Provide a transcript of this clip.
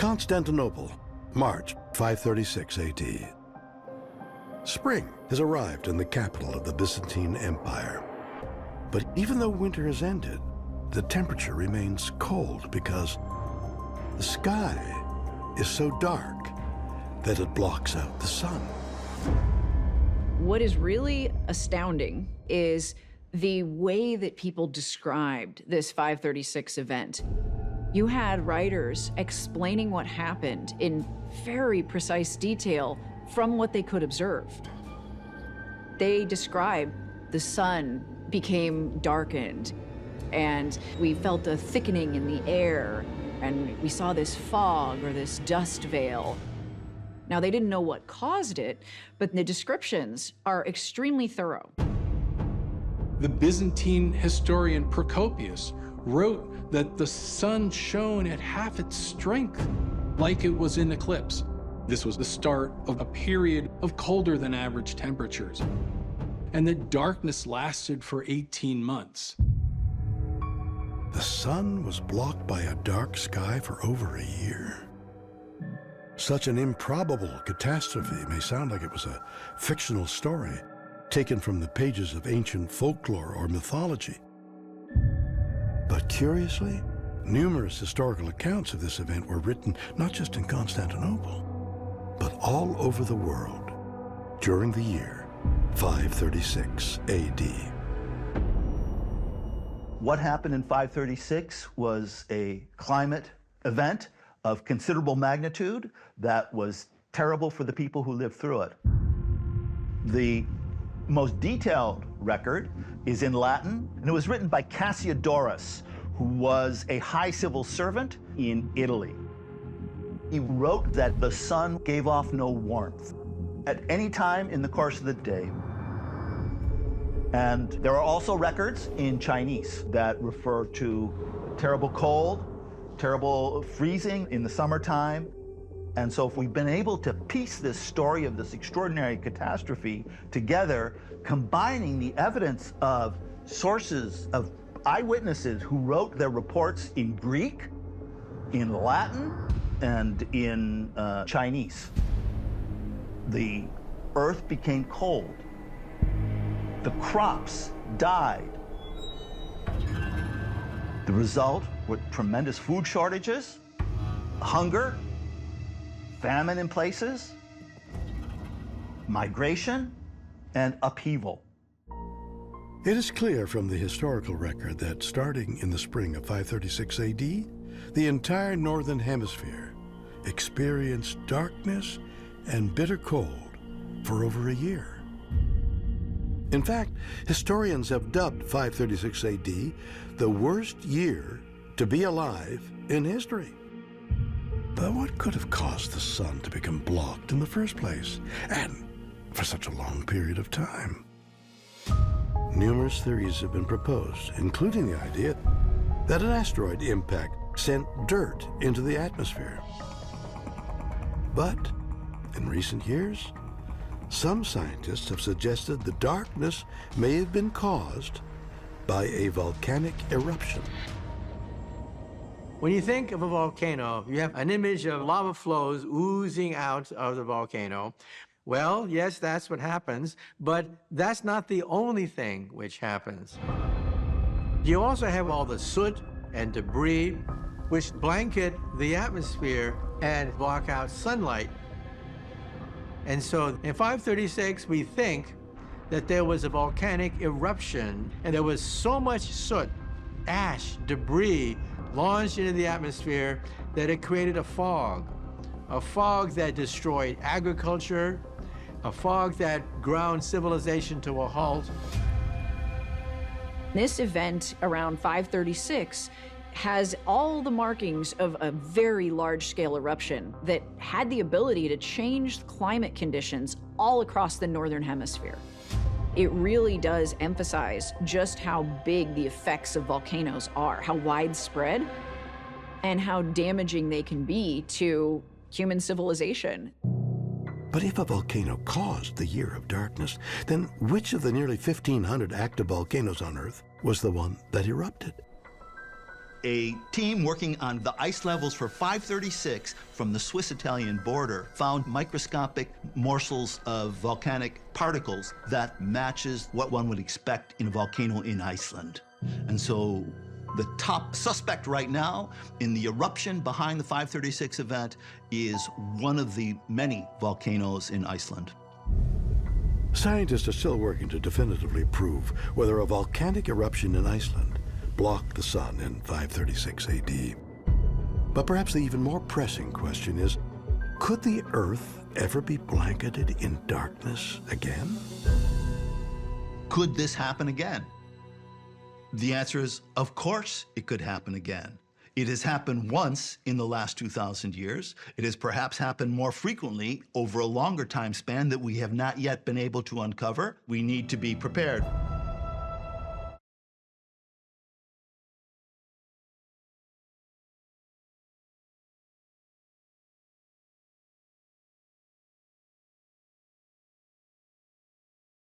Constantinople, March 536 AD. Spring has arrived in the capital of the Byzantine Empire. But even though winter has ended, the temperature remains cold because the sky is so dark that it blocks out the sun. What is really astounding is the way that people described this 536 event. You had writers explaining what happened in very precise detail from what they could observe. They described the sun became darkened, and we felt a thickening in the air, and we saw this fog or this dust veil. Now, they didn't know what caused it, but the descriptions are extremely thorough. The Byzantine historian Procopius wrote that the sun shone at half its strength, like it was in eclipse. This was the start of a period of colder than average temperatures, and the darkness lasted for 18 months. The sun was blocked by a dark sky for over a year. Such an improbable catastrophe may sound like it was a fictional story taken from the pages of ancient folklore or mythology. But curiously, numerous historical accounts of this event were written not just in Constantinople, but all over the world during the year 536 AD. What happened in 536 was a climate event of considerable magnitude that was terrible for the people who lived through it. The most detailed record is in Latin, and it was written by Cassiodorus, who was a high civil servant in Italy. He wrote that the sun gave off no warmth at any time in the course of the day. And there are also records in Chinese that refer to terrible cold, terrible freezing in the summertime. And so if we've been able to piece this story of this extraordinary catastrophe together, combining the evidence of sources, of eyewitnesses who wrote their reports in Greek, in Latin, and in Chinese, the earth became cold. The crops died. The result were tremendous food shortages, hunger, famine in places, migration, and upheaval. It is clear from the historical record that starting in the spring of 536 AD, the entire northern hemisphere experienced darkness and bitter cold for over a year. In fact, historians have dubbed 536 AD the worst year to be alive in history. But what could have caused the sun to become blocked in the first place, and for such a long period of time? Numerous theories have been proposed, including the idea that an asteroid impact sent dirt into the atmosphere. But in recent years, some scientists have suggested the darkness may have been caused by a volcanic eruption. When you think of a volcano, you have an image of lava flows oozing out of the volcano. Well, yes, that's what happens, but that's not the only thing which happens. You also have all the soot and debris which blanket the atmosphere and block out sunlight. And so in 536, we think that there was a volcanic eruption, and there was so much soot, ash, debris launched into the atmosphere that it created a fog that destroyed agriculture, a fog that ground civilization to a halt. This event around 536 has all the markings of a very large-scale eruption that had the ability to change climate conditions all across the northern hemisphere. It really does emphasize just how big the effects of volcanoes are, how widespread, and how damaging they can be to human civilization. But if a volcano caused the year of darkness, then which of the nearly 1,500 active volcanoes on Earth was the one that erupted? A team working on the ice levels for 536 from the Swiss-Italian border found microscopic morsels of volcanic particles that matches what one would expect in a volcano in Iceland. And so the top suspect right now in the eruption behind the 536 event is one of the many volcanoes in Iceland. Scientists are still working to definitively prove whether a volcanic eruption in Iceland blocked the sun in 536 AD. But perhaps the even more pressing question is, could the Earth ever be blanketed in darkness again? Could this happen again? The answer is, of course it could happen again. It has happened once in the last 2,000 years. It has perhaps happened more frequently over a longer time span that we have not yet been able to uncover. We need to be prepared.